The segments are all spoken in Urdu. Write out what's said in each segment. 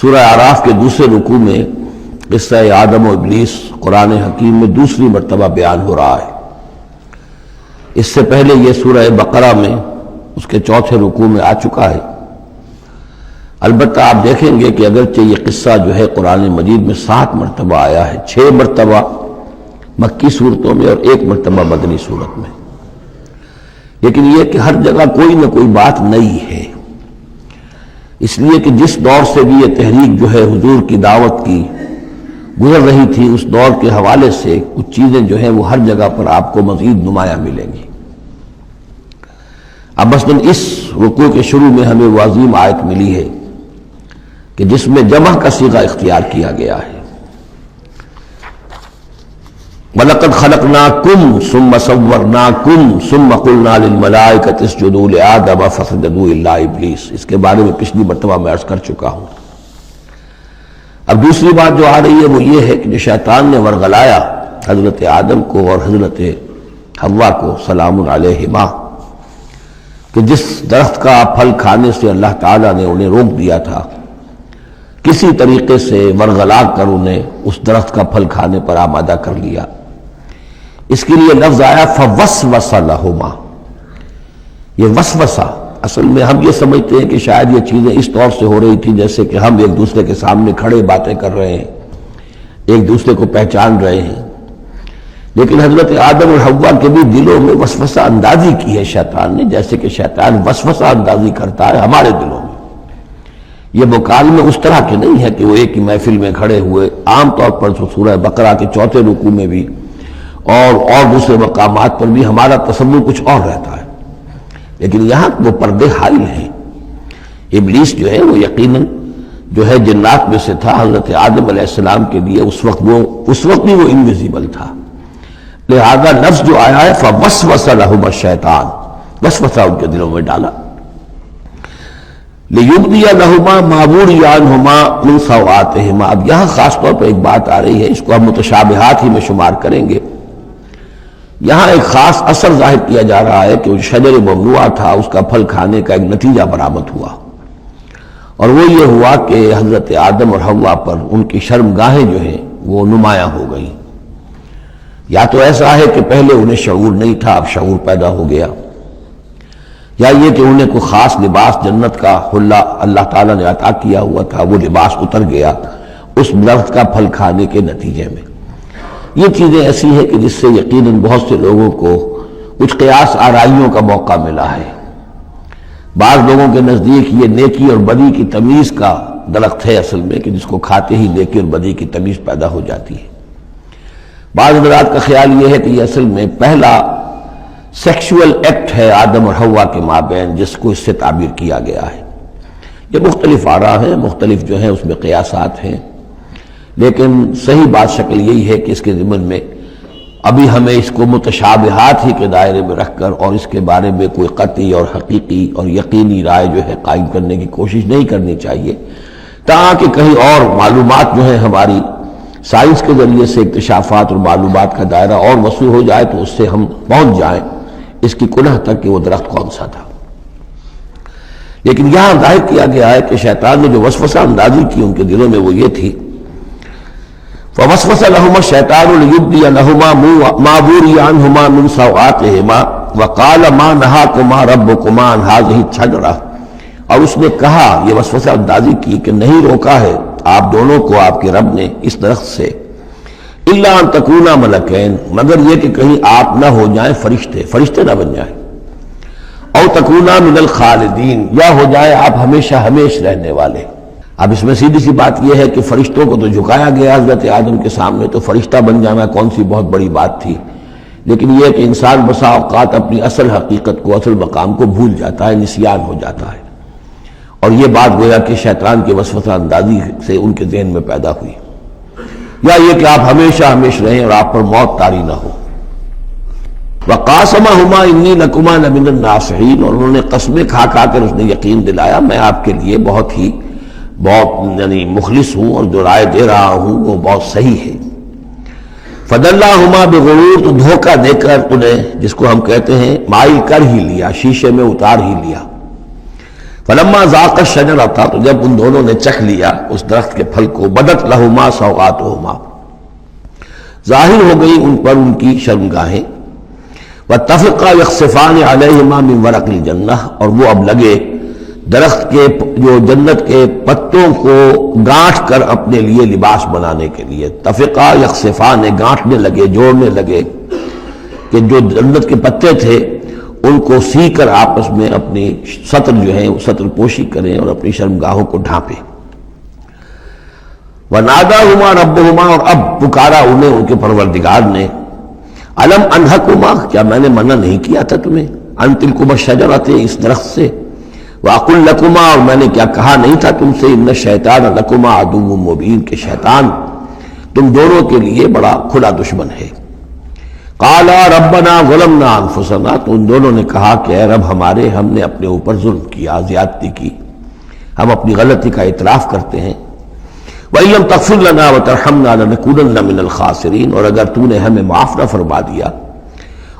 سورہ اعراف کے دوسرے رکوع میں قصہ آدم و ابلیس قرآن حکیم میں دوسری مرتبہ بیان ہو رہا ہے۔ اس سے پہلے یہ سورہ بقرہ میں اس کے چوتھے رکوع میں آ چکا ہے۔ البتہ آپ دیکھیں گے کہ اگرچہ یہ قصہ جو ہے قرآن مجید میں 7 مرتبہ آیا ہے، 6 مرتبہ مکی صورتوں میں اور 1 مرتبہ مدنی صورت میں، لیکن یہ کہ ہر جگہ کوئی نہ کوئی بات نئی ہے، اس لیے کہ جس دور سے بھی یہ تحریک جو ہے حضور کی دعوت کی گزر رہی تھی، اس دور کے حوالے سے کچھ چیزیں جو ہیں وہ ہر جگہ پر آپ کو مزید نمایاں ملیں گی۔ اب مثلاً اس رکوع کے شروع میں ہمیں وہ عظیم آیت ملی ہے کہ جس میں جمع کا صیغہ اختیار کیا گیا ہے، وَلَقَدْ خَلَقْنَاكُمْ ثُمَّ صَوَّرْنَاكُمْ ثُمَّ قُلْنَا لِلْمَلَائِكَةِ اسْجُدُوا لِآدَمَ فَسَجَدُوا إِلَّا إِبْلِيسَ، اس کے بارے میں پچھلی مرتبہ میں عرض کر چکا ہوں۔ اب دوسری بات جو آ رہی ہے وہ یہ ہے کہ جو شیطان نے ورغلایا حضرت آدم کو اور حضرت حوا کو سلام علیہما، کہ جس درخت کا پھل کھانے سے اللہ تعالیٰ نے انہیں روک دیا تھا، کسی طریقے سے ورغلا کر انہیں اس درخت کا پھل کھانے پر آمادہ کر لیا۔ اس کے لیے لفظ آیا فوسوس لہما۔ یہ وسوسہ اصل میں ہم یہ سمجھتے ہیں کہ شاید یہ چیزیں اس طور سے ہو رہی تھی جیسے کہ ہم ایک دوسرے کے سامنے کھڑے باتیں کر رہے ہیں، ایک دوسرے کو پہچان رہے ہیں، لیکن حضرت آدم اور حوا کے بھی دلوں میں وسوسہ اندازی کی ہے شیطان نے، جیسے کہ شیطان وسوسہ اندازی کرتا ہے ہمارے دلوں میں۔ یہ مکالمے اس طرح کے نہیں ہے کہ وہ ایک ہی محفل میں کھڑے ہوئے، عام طور پر سورہ بقرہ کے چوتھے رکوع میں بھی اور دوسرے مقامات پر بھی ہمارا تصور کچھ اور رہتا ہے، لیکن یہاں وہ پردے حائل ہیں۔ ابلیس جو ہے وہ یقیناً جو ہے جنات میں سے تھا، حضرت آدم علیہ السلام کے لیے اس وقت بھی وہ انویزیبل تھا، لہذا لفظ جو آیا ہے فوسوس لہما الشیطان، وسوسہ ان کے دلوں میں ڈالا۔ لِيُبْدِيَ لَهُمَا مَا وُرِيَ عَنْهُمَا مِنْ سَوْآتِهِمَا۔ اب یہاں خاص طور پر ایک بات آ رہی ہے، اس کو ہم متشابہات ہی میں شمار کریں گے۔ یہاں ایک خاص اثر ظاہر کیا جا رہا ہے کہ وہ شجر ممنوع تھا، اس کا پھل کھانے کا ایک نتیجہ برآمد ہوا، اور وہ یہ ہوا کہ حضرت آدم اور حوا پر ان کی شرمگاہیں جو ہیں وہ نمایاں ہو گئیں۔ یا تو ایسا ہے کہ پہلے انہیں شعور نہیں تھا، اب شعور پیدا ہو گیا، یا یہ کہ انہیں کوئی خاص لباس جنت کا حلہ اللہ تعالیٰ نے عطا کیا ہوا تھا، وہ لباس اتر گیا اس درخت کا پھل کھانے کے نتیجے میں۔ یہ چیزیں ایسی ہیں کہ جس سے یقیناً بہت سے لوگوں کو کچھ قیاس آرائیوں کا موقع ملا ہے۔ بعض لوگوں کے نزدیک یہ نیکی اور بدی کی تمیز کا درخت ہے اصل میں، کہ جس کو کھاتے ہی نیکی اور بدی کی تمیز پیدا ہو جاتی ہے۔ بعض حضرات کا خیال یہ ہے کہ یہ اصل میں پہلا سیکشول ایکٹ ہے آدم اور حوا کے مابین، جس کو اس سے تعبیر کیا گیا ہے۔ یہ مختلف آراء ہیں، مختلف جو ہیں اس میں قیاسات ہیں، لیکن صحیح بات شکل یہی ہے کہ اس کے ضمن میں ابھی ہمیں اس کو متشابہات ہی کے دائرے میں رکھ کر اور اس کے بارے میں کوئی قطعی اور حقیقی اور یقینی رائے جو ہے قائم کرنے کی کوشش نہیں کرنی چاہیے، تاکہ کہیں اور معلومات جو ہیں ہماری سائنس کے ذریعے سے اکتشافات اور معلومات کا دائرہ اور وسیع ہو جائے تو اس سے ہم پہنچ جائیں اس کی کنہ تک کہ وہ درخت کون سا تھا۔ لیکن یہاں ظاہر کیا گیا ہے کہ شیطان نے جو وسوسہ اندازی کی ان کے دلوں میں وہ یہ تھی، فوسوس لهما الشیطان ليبدي لهما ما وري عنهما من سوآتهما وقال ما نهاكما ربكما عن هذه الشجرة، اور اس نے کہا، یہ وسوسہ اندازی کی کہ نہیں روکا ہے آپ دونوں کو آپ کے رب نے اس درخت سے، الا ان تکونا ملکین، مگر یہ کہ کہیں آپ نہ ہو جائیں فرشتے نہ بن جائیں، او تکونا من الخالدین، یا ہو جائے آپ ہمیشہ ہمیش رہنے والے۔ اب اس میں سیدھی سی بات یہ ہے کہ فرشتوں کو تو جھکایا گیا حضرت آدم کے سامنے، تو فرشتہ بن جانا کون سی بہت بڑی بات تھی، لیکن یہ کہ انسان بسا اوقات اپنی اصل حقیقت کو، اصل مقام کو بھول جاتا ہے، نسیان ہو جاتا ہے، اور یہ بات گویا کہ شیطان کے وسوسہ اندازی سے ان کے ذہن میں پیدا ہوئی، یا یہ کہ آپ ہمیشہ ہمیش رہیں اور آپ پر موت طاری نہ ہو۔ وَقَاسَمَهُمَا إِنِّي لَكُمَا لَمِنَ النَّاصِحِينَ، اور انہوں نے قسمیں کھا کھا کر اس نے یقین دلایا میں آپ کے لیے بہت یعنی مخلص ہوں، اور جو رائے دے رہا ہوں وہ بہت صحیح ہے۔ فَدَلَّاهُمَا بِغُرُورٍ، تو دھوکہ دے کر انہیں، جس کو ہم کہتے ہیں مائل کر ہی لیا، شیشے میں اتار ہی لیا۔ فلما ذاق الشجرۃ، تو جب ان دونوں نے چکھ لیا اس درخت کے پھل کو، بدت لہما سوآتہما، ظاہر ہو گئی ان پر ان کی شرمگاہیں، واتفقا یخصفان علیہما من ورق الجنہ، اور وہ اب لگے درخت کے جو جنت کے پتوں کو گانٹھ کر اپنے لیے لباس بنانے کے لیے، تفقا یخصفان، گانٹھنے لگے، جوڑنے لگے کہ جو جنت کے پتے تھے ان کو سی کر آپس میں اپنی سطر جو ہے وہ سطر پوشی کریں اور اپنی شرمگاہوں کو ڈھانپیں۔ وَنَادَاهُمَا رَبُّهُمَا، اور اب پکارا انہیں ان کے پروردگار نے، أَلَمْ أَنْهَكُمَا، کیا میں نے منع نہیں کیا تھا تمہیں، أَن تِلْكُمَا الشَّجَرَةَ، اس درخت سے، وَأَقُلْ لَكُمَا، اور میں نے کیا کہا نہیں تھا تم سے، إِنَّ الشَّيْطَانَ لَكُمَا عَدُوٌّ مُّبِينٌ، کہ شیطان تم دونوں کے لیے بڑا کھلا دشمن ہے۔ قَالَا رَبَّنَا ظَلَمْنَا أَنفُسَنَا، تو ان دونوں نے کہا کہ اے رب ہمارے، ہم نے اپنے اوپر ظلم کیا، زیادتی کی، ہم اپنی غلطی کا اعتراف کرتے ہیں۔ وَإِن لَّمْ تَغْفِرْ لَنَا وَتَرْحَمْنَا لَنَكُونَنَّ مِنَ الْخَاسِرِينَ، اور اگر تو نے ہمیں معاف نہ فرما دیا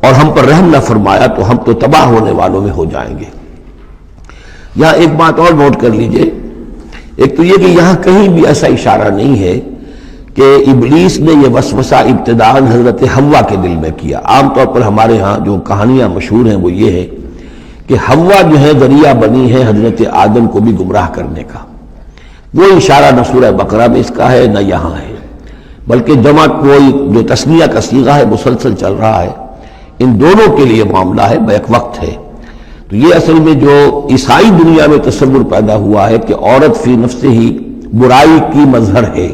اور ہم پر رحم نہ فرمایا تو ہم تو تباہ ہونے والوں میں ہو جائیں گے۔ یہاں ایک بات اور نوٹ کر لیجئے، ایک تو یہ کہ یہاں کہیں بھی ایسا اشارہ نہیں ہے کہ ابلیس نے یہ وسوسہ ابتداءً حضرت حوا کے دل میں کیا۔ عام طور پر ہمارے ہاں جو کہانیاں مشہور ہیں وہ یہ ہے کہ حوا جو ہے ذریعہ بنی ہے حضرت آدم کو بھی گمراہ کرنے کا، وہ اشارہ نہ سورہ بقرہ میں اس کا ہے نہ یہاں ہے، بلکہ جمع کوئی جو تثنیہ کا صیغہ ہے مسلسل چل رہا ہے، ان دونوں کے لیے معاملہ ہے، بیک وقت ہے۔ تو یہ اصل میں جو عیسائی دنیا میں تصور پیدا ہوا ہے کہ عورت فی نفس ہی برائی کی مظہر ہے،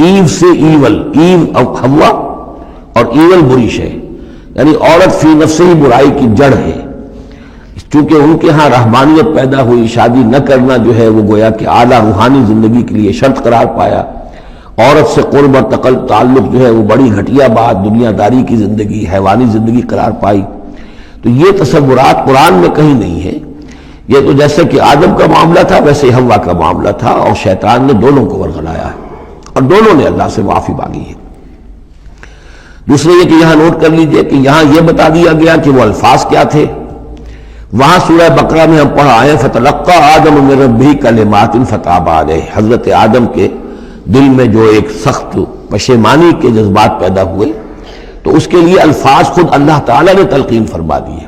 ایو سے ایول، ایو حوا اور ایول بری شے، یعنی عورت فی نفس ہی برائی کی جڑ ہے۔ چونکہ ان کے ہاں رحمانیت پیدا ہوئی، شادی نہ کرنا جو ہے وہ گویا کہ اعلیٰ روحانی زندگی کے لیے شرط قرار پایا، عورت سے قرب اور تعلق جو ہے وہ بڑی گھٹیا بات، دنیا داری کی زندگی، حیوانی زندگی قرار پائی۔ تو یہ تصورات قرآن میں کہیں نہیں ہے، یہ تو جیسے کہ آدم کا معاملہ تھا ویسے حوا کا معاملہ تھا، اور شیطان نے دونوں کو ورغلایا ہے اور دونوں نے اللہ سے معافی مانگی ہے۔ دوسرے یہ کہ یہاں نوٹ کر لیجئے کہ یہاں یہ بتا دیا گیا کہ وہ الفاظ کیا تھے۔ وہاں سورہ بقرہ میں ہم پڑھا آئے فَتَلَقَّى آدَمُ مِن رَبِّهِ كَلِمَاتٍ فَتَابَ عَلَيْهِ، حضرت آدم کے دل میں جو ایک سخت پشیمانی کے جذبات پیدا ہوئے تو اس کے لیے الفاظ خود اللہ تعالیٰ نے تلقین فرما دیے،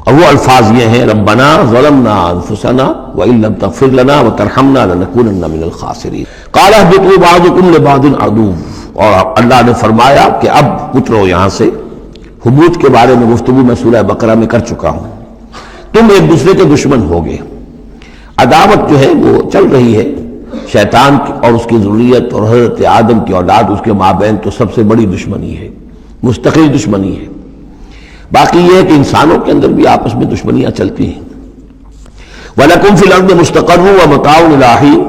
اور وہ الفاظ یہ ہیں ربنا ظلمنا انفسنا وان لم تغفر لنا وترحمنا لنكونن من الخاسرین قال اهبطوا بعضكم لبعض عدو، اور اللہ نے فرمایا کہ اب اترو یہاں سے۔ حبوط کے بارے میں گفتگو میں سورہ بقرہ میں کر چکا ہوں، تم ایک دوسرے کے دشمن ہوگے، عداوت جو ہے وہ چل رہی ہے شیطان اور اس کی ذریت اور حضرت آدم کی اولاد، اس کے مابین تو سب سے بڑی دشمنی ہے، مستقل دشمنی ہے۔ باقی یہ ہے کہ انسانوں کے اندر بھی آپس میں دشمنیاں چلتی ہیں۔ وَلَكُمْ فِي الْأَرْضِ مُسْتَقَرٌّ وَمَتَاعٌ إِلَىٰ حِينٍ،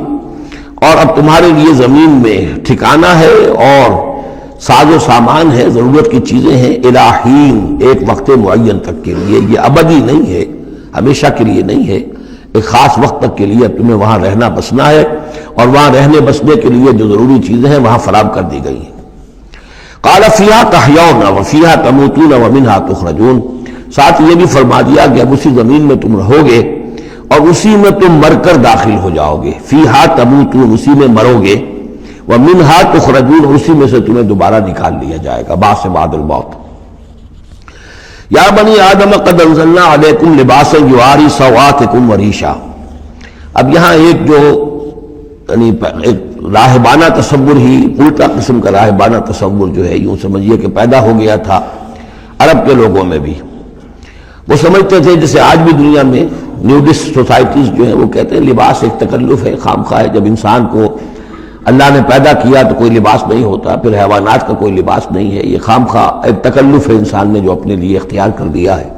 اور اب تمہارے لیے زمین میں ٹھکانہ ہے اور ساز و سامان ہے، ضرورت کی چیزیں ہیں، إِلَىٰ حِينٍ، ایک وقت معین تک کے لیے، یہ ابدی نہیں ہے، ہمیشہ کے لیے نہیں ہے، ایک خاص وقت تک کے لیے اب تمہیں وہاں رہنا بسنا ہے، اور وہاں رہنے بسنے کے لیے جو ضروری چیزیں ہیں وہاں فراہم کر دی گئی ہیں۔ قال فیہا تحیون وفیہا تموتون ومنہا تخرجون، ساتھ یہ بھی فرما دیا کہ اب اسی زمین میں تم رہو گے اور اسی میں تم مر کر داخل ہو جاؤ گے، فیہا تموتون، اسی میں مرو گے، ومنہا تخرجون، اور اسی میں سے تمہیں دوبارہ نکال لیا جائے گا بعث بعد الموت۔ یا بنی آدم قد انزلنا علیکم لباسا یواری سوآتکم وریشا، اب یہاں ایک جو یعنی ایک راہبانہ تصور ہی، الٹا قسم کا راہبانہ تصور جو ہے یوں سمجھیے کہ پیدا ہو گیا تھا عرب کے لوگوں میں بھی۔ وہ سمجھتے تھے جیسے آج بھی دنیا میں نیوڈسٹ سوسائٹیز جو ہیں وہ کہتے ہیں لباس ایک تکلف ہے، خام خواہ ہے، جب انسان کو اللہ نے پیدا کیا تو کوئی لباس نہیں ہوتا، پھر حیوانات کا کوئی لباس نہیں ہے، یہ خام خواہ ایک تکلف ہے انسان نے جو اپنے لیے اختیار کر دیا ہے۔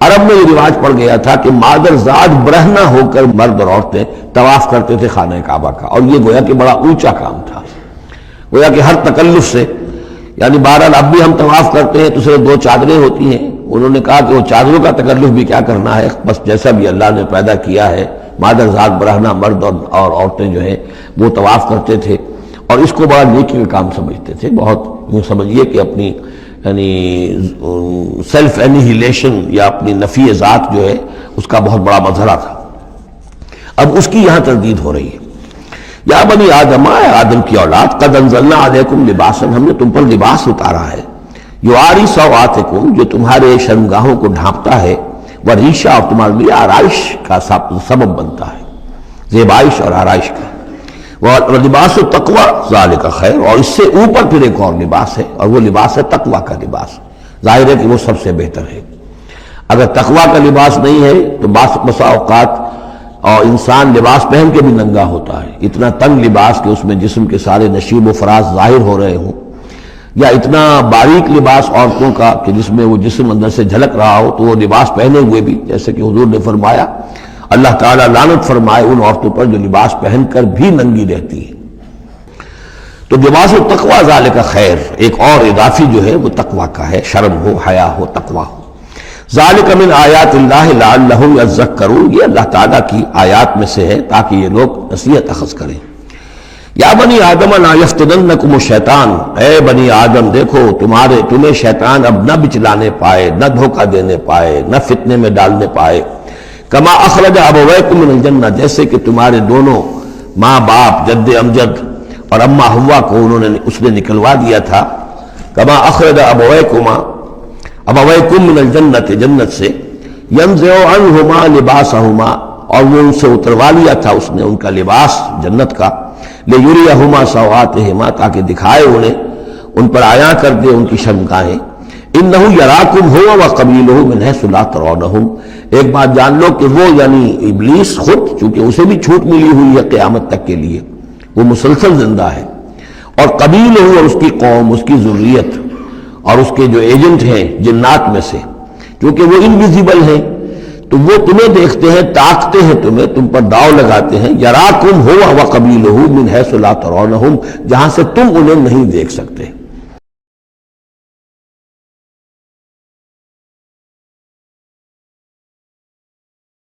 عرب میں یہ رواج پڑ گیا تھا کہ مادر زاد برہنہ ہو کر مرد اور عورتیں طواف کرتے تھے خانہ کعبہ کا، اور یہ گویا کہ بڑا اونچا کام تھا، گویا کہ ہر تکلف سے، یعنی بہرحال اب بھی ہم طواف کرتے ہیں تو صرف 2 چادریں ہوتی ہیں، انہوں نے کہا کہ وہ چادروں کا تکلف بھی کیا کرنا ہے، بس جیسا بھی اللہ نے پیدا کیا ہے مادر زاد برہنہ مرد اور عورتیں جو ہیں وہ طواف کرتے تھے، اور اس کو بڑا نیکی کا کام سمجھتے تھے، بہت یوں سمجھیے کہ اپنی یعنی سیلف اینیہیلیشن یا اپنی نفی ذات جو ہے اس کا بہت بڑا مظہرہ تھا. اب اس کی یہاں تردید ہو رہی ہے. یا بنی آدم، آدم کی اولاد، قد انزلنا علیکم لباسا، ہم نے تم پر لباس اتارا ہے، یواری سوآتکم، جو تمہارے شرمگاہوں کو ڈھانپتا ہے، وریشا، اور تمہارے لیے آرائش کا سبب بنتا ہے، زیبائش اور آرائش کا. لباس التقوی ذالک خیر، اور اس سے اوپر پھر ایک اور لباس ہے، اور وہ لباس ہے تقوی کا لباس. ظاہر ہے کہ وہ سب سے بہتر ہے. اگر تقوی کا لباس نہیں ہے تو بسا اوقات اور انسان لباس پہن کے بھی ننگا ہوتا ہے، اتنا تنگ لباس کہ اس میں جسم کے سارے نشیب و فراز ظاہر ہو رہے ہوں، یا اتنا باریک لباس عورتوں کا کہ جس میں وہ جسم اندر سے جھلک رہا ہو، تو وہ لباس پہنے ہوئے بھی، جیسے کہ حضور نے فرمایا اللہ تعالیٰ لعنت فرمائے ان عورتوں پر جو لباس پہن کر بھی ننگی رہتی ہیں. تو لباس التقوی ذالک خیر، ایک اور اضافی جو ہے وہ تقوی کا ہے، شرم ہو، حیا ہو، تقوی ہو. ذالک من آیات اللہ لعلہم یذکرون، یہ اللہ تعالیٰ کی آیات میں سے ہے تاکہ یہ لوگ نصیحت اخذ کریں. یا بنی آدم لا یفتننکم الشیطان، اے بنی آدم دیکھو تمہیں شیطان اب نہ بچلانے پائے، نہ دھوکہ دینے پائے، نہ فتنے میں ڈالنے پائے. کما اخرج ابویکم من الجنہ، جیسے کہ تمہارے دونوں ماں باپ جد امجد اور اماں حوا کو اس نے نکلوا دیا تھا. کما اخرج ابویکم من الجنت، جنت سے، ینزع عنہما لباسہما، اور وہ ان سے اتروا لیا تھا اس نے ان کا لباس جنت کا، لیریہما سوآتہما، تاکہ دکھائے انہیں، ان پر عیاں کر دے ان کی شرمگاہیں. انہ یراکم ہوا وقبیلہ من حیث لا ترونہم، ایک بات جان لو کہ وہ یعنی ابلیس خود، چونکہ اسے بھی چھوٹ ملی ہوئی ہے قیامت تک کے لیے، وہ مسلسل زندہ ہے، اور قبیلہ اور اس کی قوم، اس کی ذریت اور اس کے جو ایجنٹ ہیں جنات میں سے، کیونکہ وہ انویزیبل ہیں تو وہ تمہیں دیکھتے ہیں، تاکتے ہیں تمہیں، تم پر داؤ لگاتے ہیں. یراکم ہوا وقبیلہ من حیث لا ترونہم، جہاں سے تم انہیں نہیں دیکھ سکتے.